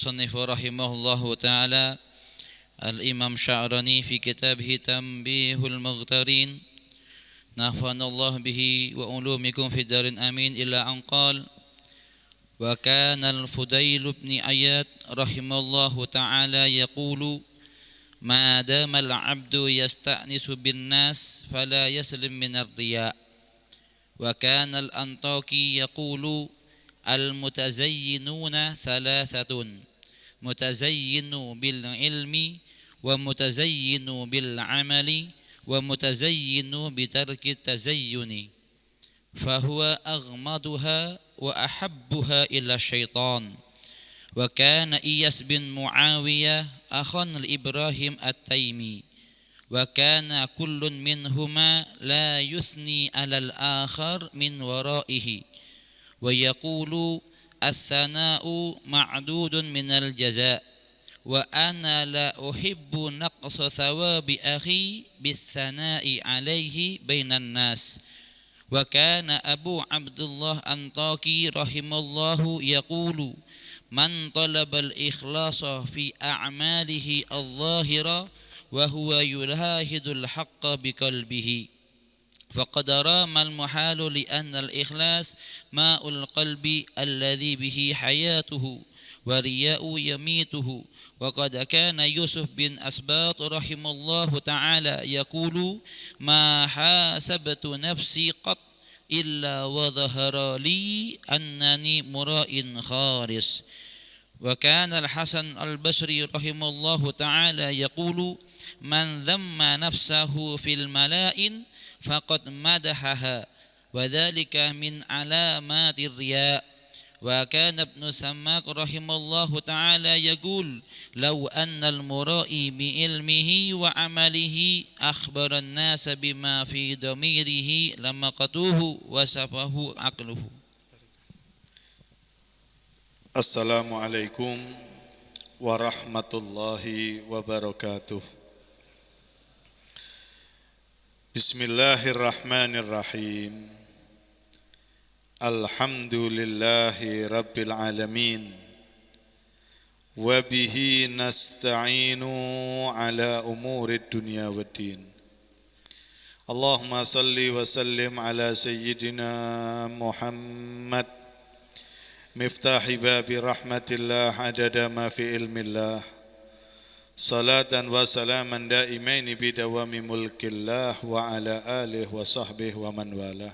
المصنف رحمه الله تعالى الإمام شعراني في كتابه تنبيه المغترين نفعنا الله به وعلومكم في الدار آمين إلا أن قال وكان الفضيل بن عياض رحمه الله تعالى يقول ما دام العبد يستأنس بالناس فلا يسلم من الرياء وكان الأنطاكي يقول المتزينون ثلاثة متزين بالعلم ومتزين بالعمل ومتزين بترك التزين فهو أغمضها وأحبها إلى الشيطان وكان إياس بن معاوية أخا لإبراهيم التيمي وكان كل منهما لا يثني على الآخر من ورائه ويقول الثناء معدود من الجزاء وأنا لا أحب نقص ثواب أخي بالثناء عليه بين الناس وكان أبو عبد الله الأنطاكي رحمه الله يقول من طلب الإخلاص في أعماله الظاهرة وهو يلاهد الحق بقلبه فقد رام المحال لأن الإخلاص ماء القلب الذي به حياته ورياء يميته وقد كان يوسف بن أسباط رحمه الله تعالى يقول ما حاسبت نفسي قط إلا وظهر لي أنني مراء خالص وكان الحسن البصري رحمه الله تعالى يقول من ذم نفسه في الملائن فقد مدحها وذلك من علامات الرياء وكان ابن سماك رحمه الله تعالى يقول لو أن المرائي بعلمه وعمله أخبر الناس بما في ضميره لمقتوه وسفه عقله. Assalamualaikum warahmatullahi wabarakatuh. Bismillahirrahmanirrahim. Alhamdulillahi rabbil alamin. Wa bihi nasta'inu ala umurid dunya waddin. Allahumma salli wa sallim ala sayyidina Muhammad miftahi babi rahmatillah adada ma fi ilmillah salatan wa salaman daimaini bidawami mulkillah wa ala alihi wa sahbihi wa man wala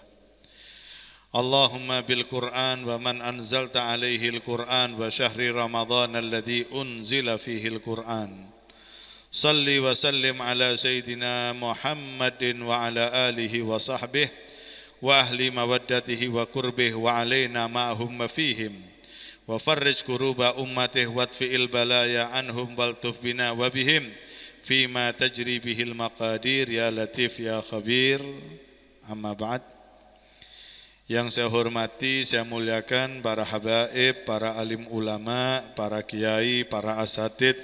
Allahumma bil Qur'an wa man anzalta alaihi al-Qur'an wa syahri Ramadan alladhi unzila fihi al-Qur'an salli wa sallim ala sayyidina Muhammadin wa ala alihi wa sahbihi wa ahli mawaddatihi wa qurbih wa alaina ma'hum fihim wa farrij kuruba ummatih wadfi'il balaya anhum waltuf bina wa bihim fima tajri bihil maqadir ya latif ya khabir. Amma ba'd. Yang saya hormati, saya muliakan para habaib, para alim ulama, para kiai, para asatid,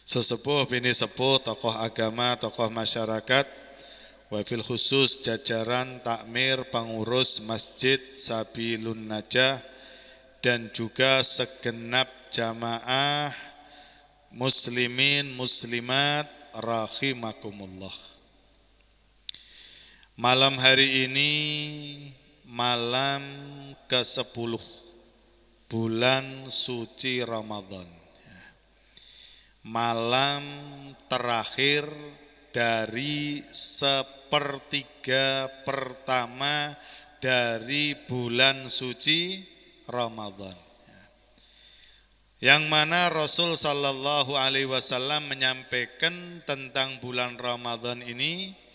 sesepuh bini sepuh, tokoh agama, tokoh masyarakat, wafil khusus jajaran takmir pengurus Masjid Sabilun Najah dan juga segenap jamaah muslimin muslimat rahimakumullah. Malam hari ini malam ke-10 bulan suci Ramadan. Malam terakhir dari sepertiga pertama dari bulan suci Ramadan, yang mana Rasul sallallahu alaihi wasallam menyampaikan tentang bulan Ramadan ini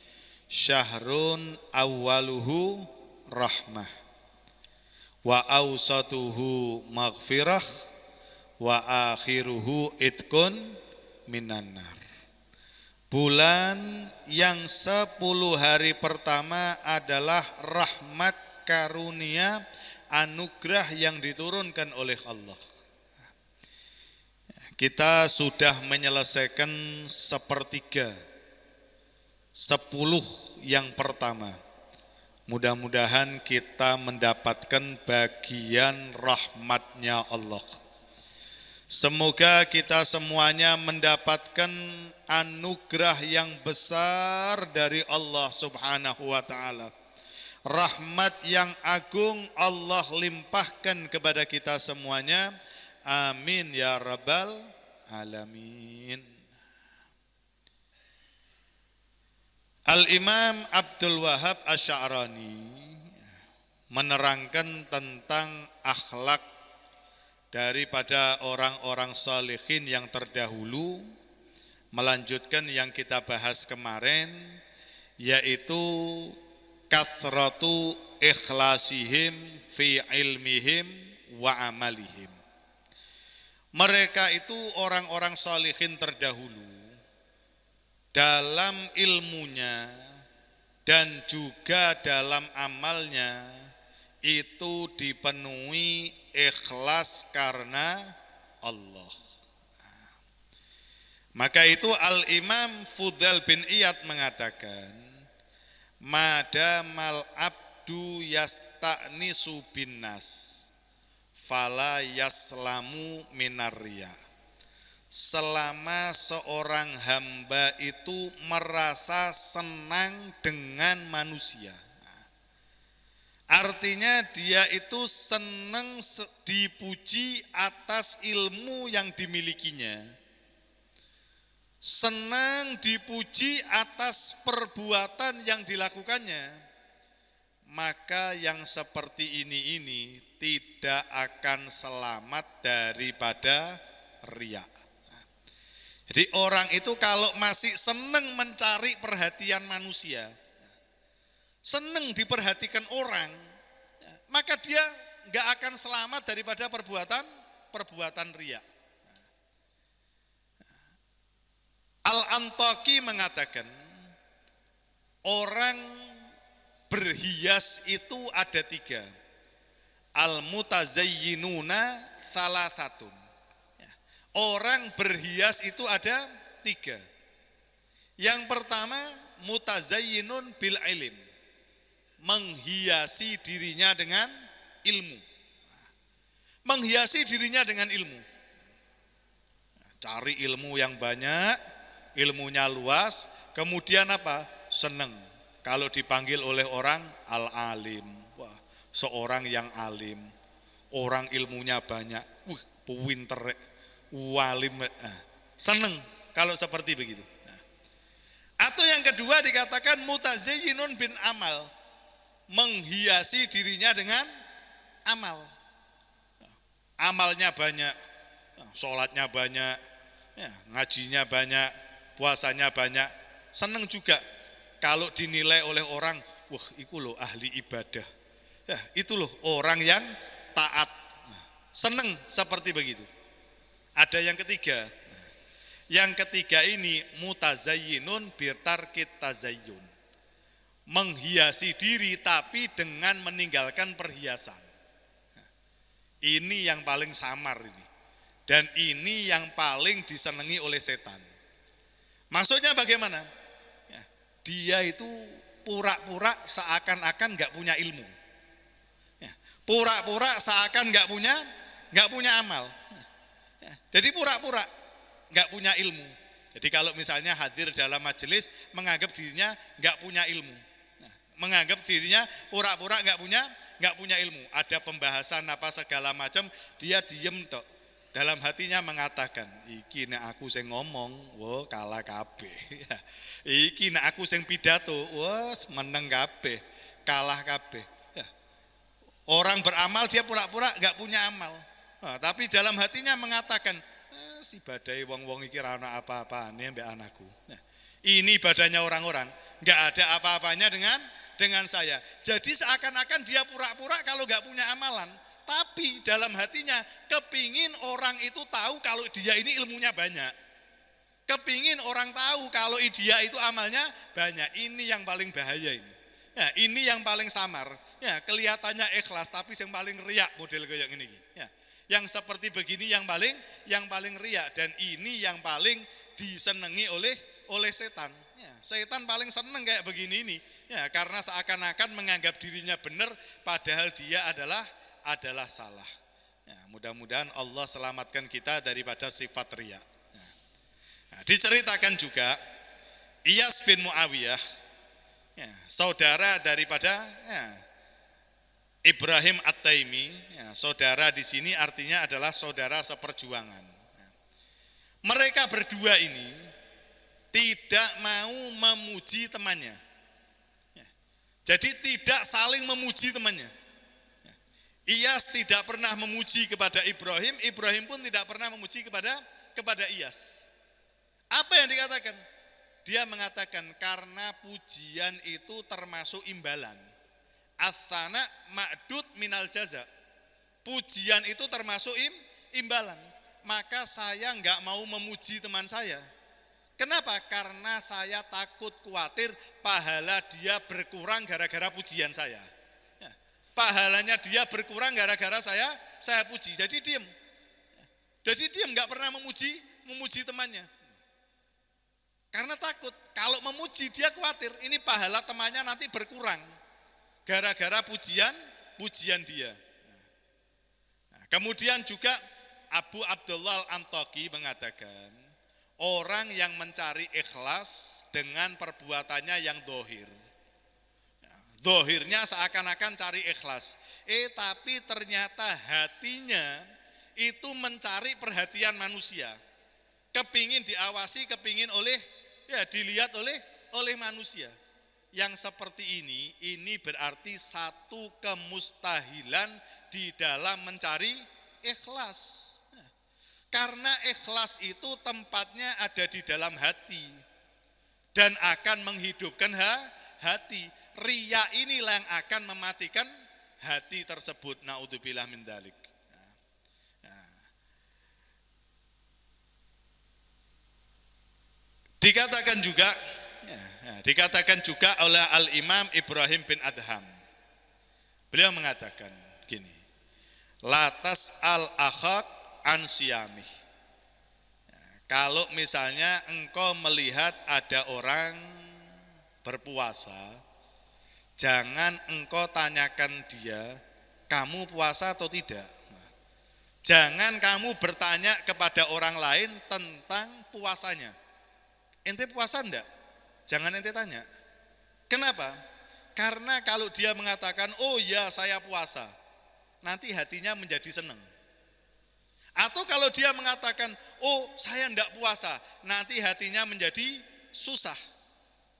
syahrun awwaluhu rahmah wa awsatuhu maghfirah wa akhiruhu itqun minan nar. Bulan yang 10 hari pertama adalah rahmat karunia anugerah yang diturunkan oleh Allah. Kita sudah menyelesaikan sepertiga 10 yang pertama. Mudah-mudahan kita mendapatkan bagian rahmatnya Allah. Semoga kita semuanya mendapatkan anugerah yang besar dari Allah Subhanahu wa taala. Rahmat yang agung Allah limpahkan kepada kita semuanya. Amin ya rabbal alamin. Al-Imam Abdul Wahab Asy-Sya'rani menerangkan tentang akhlak daripada orang-orang salihin yang terdahulu, melanjutkan yang kita bahas kemarin, yaitu kathratu ikhlasihim fi ilmihim wa amalihim. Mereka itu orang-orang salihin terdahulu dalam ilmunya dan juga dalam amalnya itu dipenuhi ikhlas karena Allah. Maka itu Al-Imam Fudail bin Iyad mengatakan, madamal abdu yasta'nisu binnas fala yaslamu minar riya. Selama seorang hamba itu merasa senang dengan manusia, artinya dia itu senang dipuji atas ilmu yang dimilikinya, senang dipuji atas perbuatan yang dilakukannya, maka yang seperti ini tidak akan selamat daripada riya. Jadi orang itu kalau masih senang mencari perhatian manusia, senang diperhatikan orang, maka dia nggak akan selamat daripada perbuatan riya. Al-Antaqi mengatakan, orang berhias itu ada 3. Al-mutazayyinuna salasatun. Orang berhias itu ada 3. Yang pertama, mutazayyinun bil ilm, menghiasi dirinya dengan ilmu. Menghiasi dirinya dengan ilmu. Cari ilmu yang banyak, ilmunya luas, kemudian apa? Senang kalau dipanggil oleh orang al-alim. Wah, seorang yang alim, orang ilmunya banyak, pinter, walim, senang kalau seperti begitu. Atau yang kedua dikatakan mutazayyinun bin amal, menghiasi dirinya dengan amal. Amalnya banyak, sholatnya banyak, ngajinya banyak, puasanya banyak, senang juga kalau dinilai oleh orang, wah itu loh ahli ibadah, ya itu loh orang yang taat, senang seperti begitu. Ada yang ketiga, ini mutazayyinun bitarkit tazayyun, menghiasi diri tapi dengan meninggalkan perhiasan. Ini yang paling samar ini, dan ini yang paling disenangi oleh setan. Maksudnya bagaimana? Dia itu pura-pura seakan-akan nggak punya ilmu, pura-pura seakan nggak punya amal. Jadi pura-pura nggak punya ilmu. Jadi kalau misalnya hadir dalam majelis menganggap dirinya nggak punya ilmu, menganggap dirinya pura-pura nggak punya ilmu. Ada pembahasan apa segala macam, dia diem tok. Dalam hatinya mengatakan, iki nek aku sing ngomong, wah kalah kabeh. Iki nek aku sing pidato, wah meneng kabeh, kalah kabeh. Orang beramal dia pura-pura nggak punya amal. Nah, tapi dalam hatinya mengatakan, si badai wong-wong iki ra ana apa-apane mbek anakku. Nah, ini badannya orang-orang, nggak ada apa-apanya dengan saya. Jadi seakan-akan dia pura-pura kalau nggak punya amalan, tapi dalam hatinya kepingin orang itu tahu kalau dia ini ilmunya banyak. Kepingin orang tahu kalau dia itu amalnya banyak. Ini yang paling bahaya ini. Ya, ini yang paling samar. Ya, kelihatannya ikhlas tapi yang paling riak model kayak gini. Ya. Yang seperti begini yang paling riak, dan ini yang paling disenangi oleh setan. Ya, setan paling seneng kayak begini ini. Ya, karena seakan-akan menganggap dirinya benar padahal dia adalah salah. Ya, Ya, mudah-mudahan Allah selamatkan kita daripada sifat riya. Nah, diceritakan juga Iyas bin Muawiyah, ya, saudara daripada Ibrahim At-Taimi, ya, saudara di sini artinya adalah saudara seperjuangan. Mereka berdua ini tidak mau memuji temannya. Jadi tidak saling memuji temannya. Iyas tidak pernah memuji kepada Ibrahim, Ibrahim pun tidak pernah memuji kepada Iyas. Apa yang dikatakan? Dia mengatakan karena pujian itu termasuk imbalan. As-sana ma'dud minal jaza. Pujian itu termasuk imbalan. Maka saya enggak mau memuji teman saya. Kenapa? Karena saya takut khawatir pahala dia berkurang gara-gara pujian saya. Ya, pahalanya dia berkurang gara-gara saya puji. Jadi diam. Jadi diam, enggak pernah memuji temannya. Karena takut kalau memuji dia khawatir ini pahala temannya nanti berkurang gara-gara pujian dia. Nah, kemudian juga Abu Abdullah Al-Antaqi mengatakan orang yang mencari ikhlas dengan perbuatannya yang dohir. Dohirnya seakan-akan cari ikhlas. Tapi ternyata hatinya itu mencari perhatian manusia. Kepingin diawasi, kepingin dilihat oleh manusia. Yang seperti ini berarti satu kemustahilan di dalam mencari ikhlas. Karena ikhlas itu tempatnya ada di dalam hati dan akan menghidupkan hati. Riya inilah yang akan mematikan hati tersebut. Naudzubillah min dzalik. Dikatakan juga oleh Al-Imam Ibrahim bin Adham. Beliau mengatakan gini, latas al-akhak ansiyamih. Kalau misalnya engkau melihat ada orang berpuasa, jangan engkau tanyakan dia, kamu puasa atau tidak. Jangan kamu bertanya kepada orang lain tentang puasanya. Ente puasa enggak? Jangan ente tanya. Kenapa? Karena kalau dia mengatakan, oh ya saya puasa, nanti hatinya menjadi senang. Atau kalau dia mengatakan, oh saya enggak puasa, nanti hatinya menjadi susah.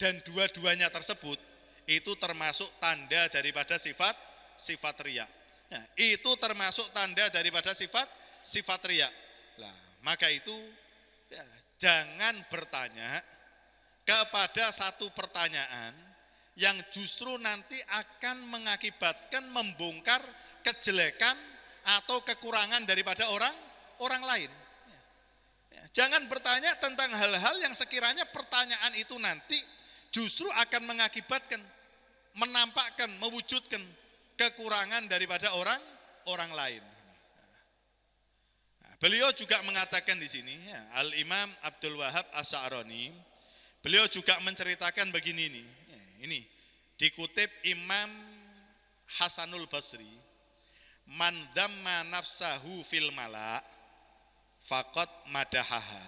Dan dua-duanya tersebut, itu termasuk tanda daripada sifat riya. Nah, itu termasuk tanda daripada sifat riya. Nah, maka itu jangan bertanya kepada satu pertanyaan yang justru nanti akan mengakibatkan membongkar kejelekan atau kekurangan daripada orang lain. Jangan bertanya tentang hal-hal yang sekiranya pertanyaan itu nanti justru akan mengakibatkan, menampakkan, mewujudkan kekurangan daripada orang lain. Beliau juga mengatakan di sini, Al-Imam Abdul Wahab As-Sa'rani, beliau juga menceritakan begini nih. Ini dikutip Imam Hasanul Basri, man damma nafsahu fil mala faqad madahaha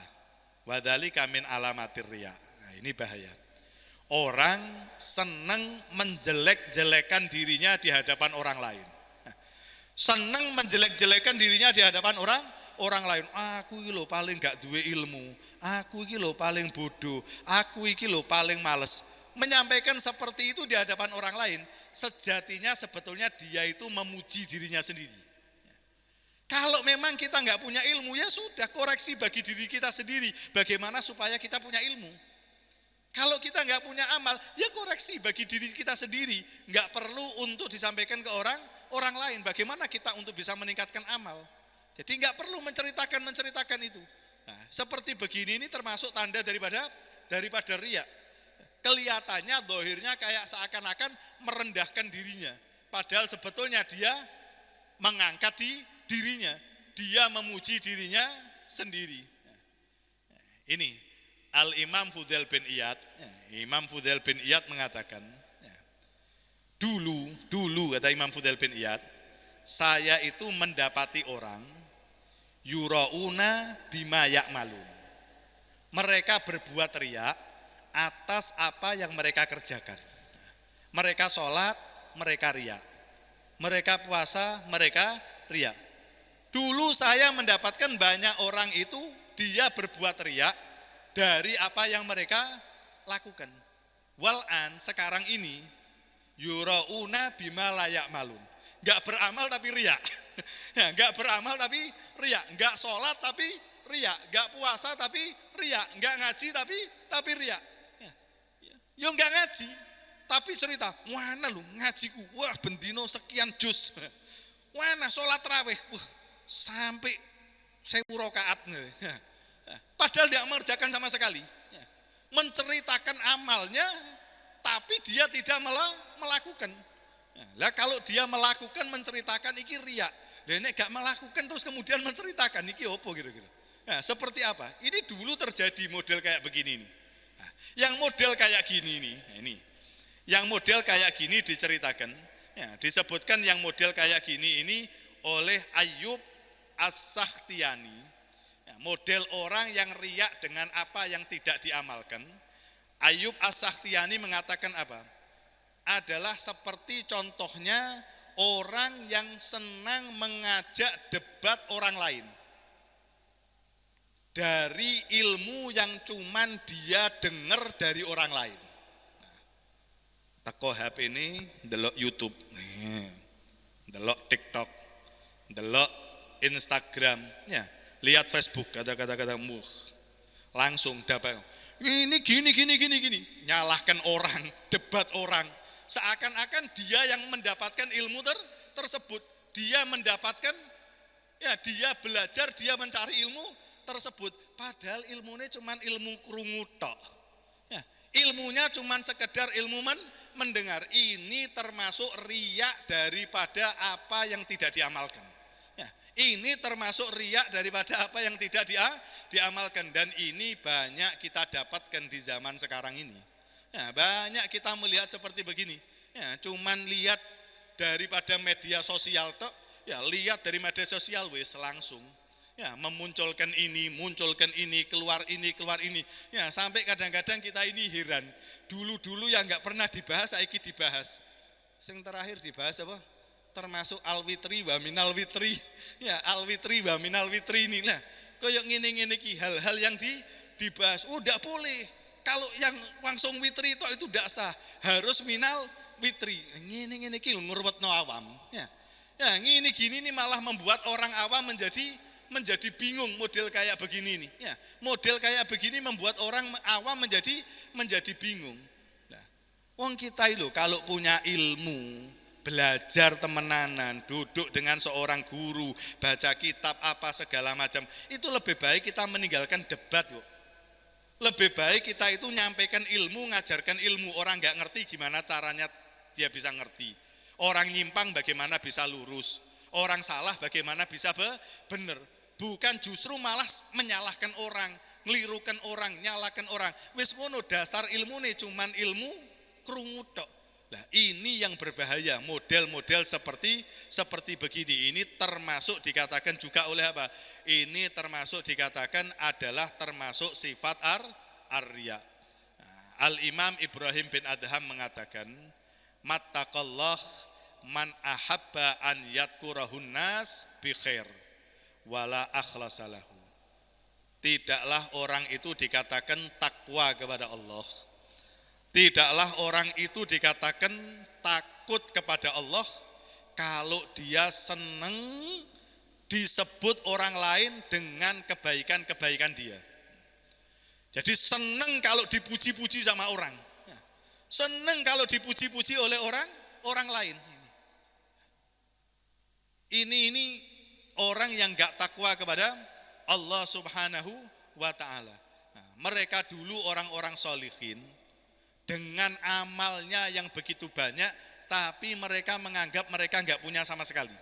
wa dzalika min alamatir riya. Nah, ini bahaya. Orang senang menjelek-jelekan dirinya di hadapan orang lain. Senang menjelek-jelekan dirinya di hadapan orang lain. Aku iki lho paling gak duwe ilmu, aku iki lho paling bodoh, aku iki lho paling males. Menyampaikan seperti itu di hadapan orang lain, sejatinya sebetulnya dia itu memuji dirinya sendiri. Kalau memang kita nggak punya ilmu, ya sudah, koreksi bagi diri kita sendiri, bagaimana supaya kita punya ilmu. Kalau kita nggak punya amal, ya koreksi bagi diri kita sendiri, nggak perlu untuk disampaikan ke orang lain. Bagaimana kita untuk bisa meningkatkan amal? Jadi nggak perlu menceritakan itu. Nah, seperti begini ini termasuk tanda daripada riya. Kelihatannya dohirnya kayak seakan-akan merendahkan dirinya, padahal sebetulnya dia mengangkat dirinya, dia memuji dirinya sendiri. Ini Al-Imam Fudail bin Iyad, Imam Fudail bin Iyad mengatakan, dulu kata Imam Fudail bin Iyad, saya itu mendapati orang yurauna bima ya'malun. Mereka berbuat riya atas apa yang mereka kerjakan. Mereka sholat, mereka riya. Mereka puasa, mereka riya. Dulu saya mendapatkan banyak orang itu dia berbuat riya dari apa yang mereka lakukan. Wal'an sekarang ini yurauna bima la ya'malun. Enggak beramal tapi riya. Ya, enggak beramal tapi riya, enggak sholat tapi riya, enggak puasa tapi riya, enggak ngaji tapi riya. Ya enggak ngaji, tapi cerita, "Mana lu ngajiku? Wah, bendino sekian juz." "Mana sholat tarawih? Wah, sampai 1000 rakaat." Padahal dia mengerjakan sama sekali. Menceritakan amalnya tapi dia tidak melakukan. Lah kalau dia melakukan menceritakan iki riya. Lah nek gak melakukan terus kemudian menceritakan iki opo kira-kira. Nah, seperti apa? Ini dulu terjadi model kayak begini nih. Nah, yang model kayak gini nih, ini. Yang model kayak gini diceritakan, ya, disebutkan yang model kayak gini ini oleh Ayyub As-Sakhtiyani. Ya, model orang yang riya dengan apa yang tidak diamalkan. Ayyub As-Sakhtiyani mengatakan apa? Adalah seperti contohnya orang yang senang mengajak debat orang lain dari ilmu yang cuman dia dengar dari orang lain. Teko HP ini delok YouTube, delok TikTok, delok Instagram, ya, lihat Facebook, kata-kata langsung dapat. Ini gini, nyalahkan orang, debat orang. Seakan-akan dia yang mendapatkan ilmu tersebut, dia mendapatkan, ya dia belajar, dia mencari ilmu tersebut. Padahal ilmunya cuma ilmu krungu tok. Ya, ilmunya cuma sekedar ilmu mendengar. Ini termasuk riya daripada apa yang tidak diamalkan. Ya, ini termasuk riya daripada apa yang tidak diamalkan. Dan ini banyak kita dapatkan di zaman sekarang ini. Ya, banyak kita melihat seperti begini. Ya, cuman lihat daripada media sosial tok, ya lihat dari media sosial wis langsung. Ya, memunculkan ini, keluar ini. Ya, sampai kadang-kadang kita ini heran. Dulu yang enggak pernah dibahas saiki dibahas. Yang terakhir dibahas apa? Termasuk al-witri wa minal witri. Ya, al-witri wa minal witri inilah. Kayak ngene-ngene iki hal-hal yang dibahas. Oh, enggak boleh. Kalau yang langsung witri itu tidak sah, harus minal witri. Ngene iki ngurwetno awam. Ya, ngene gini nih malah membuat orang awam menjadi bingung model kayak begini nih. Ya, model kayak begini membuat orang awam menjadi bingung. Nah, wong kita itu kalau punya ilmu, belajar temenanan, duduk dengan seorang guru, baca kitab apa segala macam, itu lebih baik kita meninggalkan debat kok. Lebih baik kita itu nyampaikan ilmu, ngajarkan ilmu. Orang gak ngerti gimana caranya dia bisa ngerti. Orang nyimpang bagaimana bisa lurus. Orang salah bagaimana bisa benar. Bukan justru malah menyalahkan orang, ngelirukan orang, nyalahkan orang. Wis ngono dasar ilmu nih cuman ilmu krungu tok. Nah, ini yang berbahaya, model-model seperti begini. Ini termasuk dikatakan juga oleh apa? Ini termasuk dikatakan adalah termasuk sifat ar-riya. Al-Imam Ibrahim bin Adham mengatakan, "Mattaqallah man ahabba an yadhkurahun nas bi khair wala akhlasalahu." Tidaklah orang itu dikatakan takwa kepada Allah. Tidaklah orang itu dikatakan takut kepada Allah kalau dia senang disebut orang lain dengan kebaikan-kebaikan dia. Jadi senang kalau dipuji-puji sama orang. Senang kalau dipuji-puji oleh orang lain. Ini orang yang gak takwa kepada Allah Subhanahu wa ta'ala. Nah, mereka dulu orang-orang sholihin dengan amalnya yang begitu banyak, tapi mereka menganggap mereka gak punya sama sekali.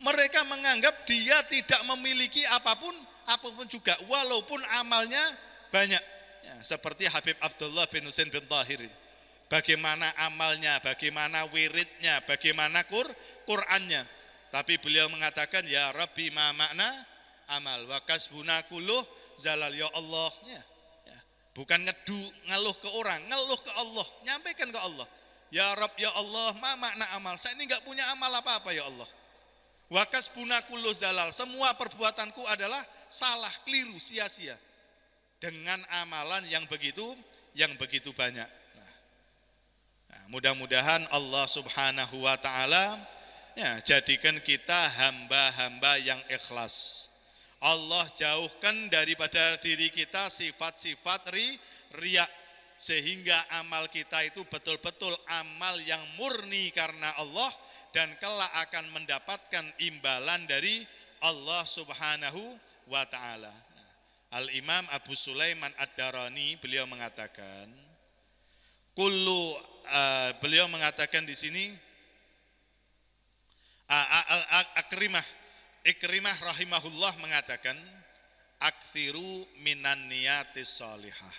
Mereka menganggap dia tidak memiliki apapun juga, walaupun amalnya banyak. Ya, seperti Habib Abdullah bin Husain bin Tahir. Bagaimana amalnya, bagaimana wiridnya, bagaimana Qur'annya. Tapi beliau mengatakan ya Rabbi ma makna amal wa kasbuna kulluh zalal ya Allah. Ya. Bukan ngeluh ke orang, ngeluh ke Allah, nyampaikan ke Allah. Ya Rabb ya Allah, ma makna amal? Saya ini enggak punya amal apa-apa ya Allah. Wa kasbuna kulluh zalal, semua perbuatanku adalah salah, keliru, sia-sia. Dengan amalan yang begitu banyak. Nah, mudah-mudahan Allah Subhanahu wa taala ya jadikan kita hamba-hamba yang ikhlas. Allah jauhkan daripada diri kita sifat-sifat riya, sehingga amal kita itu betul-betul amal yang murni karena Allah dan kelak akan mendapatkan imbalan dari Allah Subhanahu wa taala. Al-Imam Abu Sulaiman Ad-Darani beliau mengatakan beliau mengatakan di sini Ikrimah rahimahullah mengatakan aktsiru minan niyatis shalihah.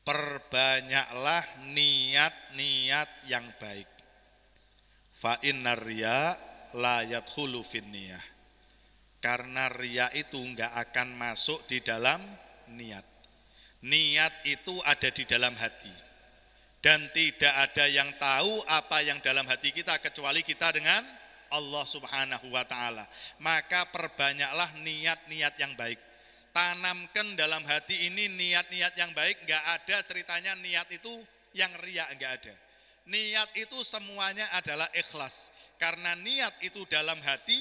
Perbanyaklah niat-niat yang baik. Fa innar riya la yadkhulu fin niyah. Karena riya itu enggak akan masuk di dalam niat. Niat itu ada di dalam hati. Dan tidak ada yang tahu apa yang dalam hati kita kecuali kita dengan Allah Subhanahu wa taala. Maka perbanyaklah niat-niat yang baik. Tanamkan dalam hati ini niat-niat yang baik. Enggak ada ceritanya niat itu yang riya, enggak ada. Niat itu semuanya adalah ikhlas. Karena niat itu dalam hati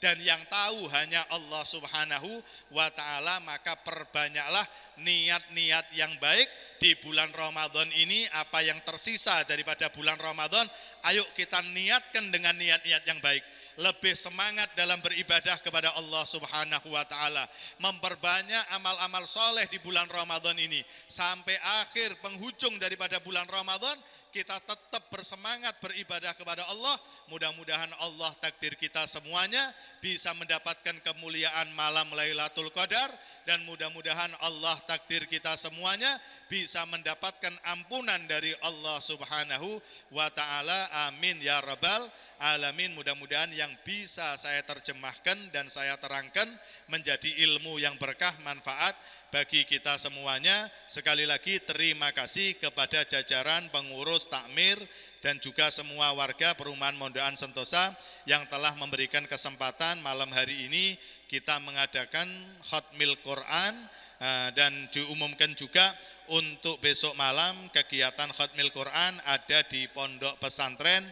dan yang tahu hanya Allah Subhanahu wa taala, maka perbanyaklah niat-niat yang baik di bulan Ramadan ini. Apa yang tersisa daripada bulan Ramadan, ayo kita niatkan dengan niat-niat yang baik. Lebih semangat dalam beribadah kepada Allah Subhanahu wa taala, memperbanyak amal-amal soleh di bulan Ramadan ini sampai akhir penghujung daripada bulan Ramadan. Kita tetap bersemangat beribadah kepada Allah. Mudah-mudahan Allah takdir kita semuanya bisa mendapatkan kemuliaan malam Lailatul Qadar, dan mudah-mudahan Allah takdir kita semuanya bisa mendapatkan ampunan dari Allah Subhanahu wa taala. Amin ya rabbal alamin. Mudah-mudahan yang bisa saya terjemahkan dan saya terangkan menjadi ilmu yang berkah, manfaat bagi kita semuanya. Sekali lagi terima kasih kepada jajaran pengurus takmir dan juga semua warga perumahan Mondokan Sentosa yang telah memberikan kesempatan malam hari ini kita mengadakan khatmil Quran, dan diumumkan juga untuk besok malam kegiatan khatmil Quran ada di Pondok Pesantren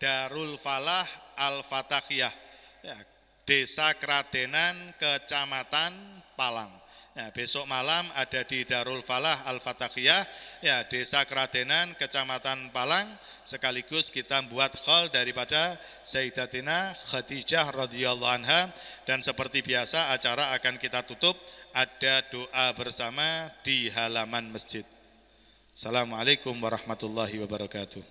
Darul Falah Al-Fatahiyah, ya, Desa Kradenan, Kecamatan Palang. Ya, besok malam ada di Darul Falah Al-Fatahiyah, ya, Desa Kradenan, Kecamatan Palang. Sekaligus kita buat khol daripada Sayyidatina Khadijah radhiyallahu anha, dan seperti biasa acara akan kita tutup ada doa bersama di halaman masjid. Assalamualaikum warahmatullahi wabarakatuh.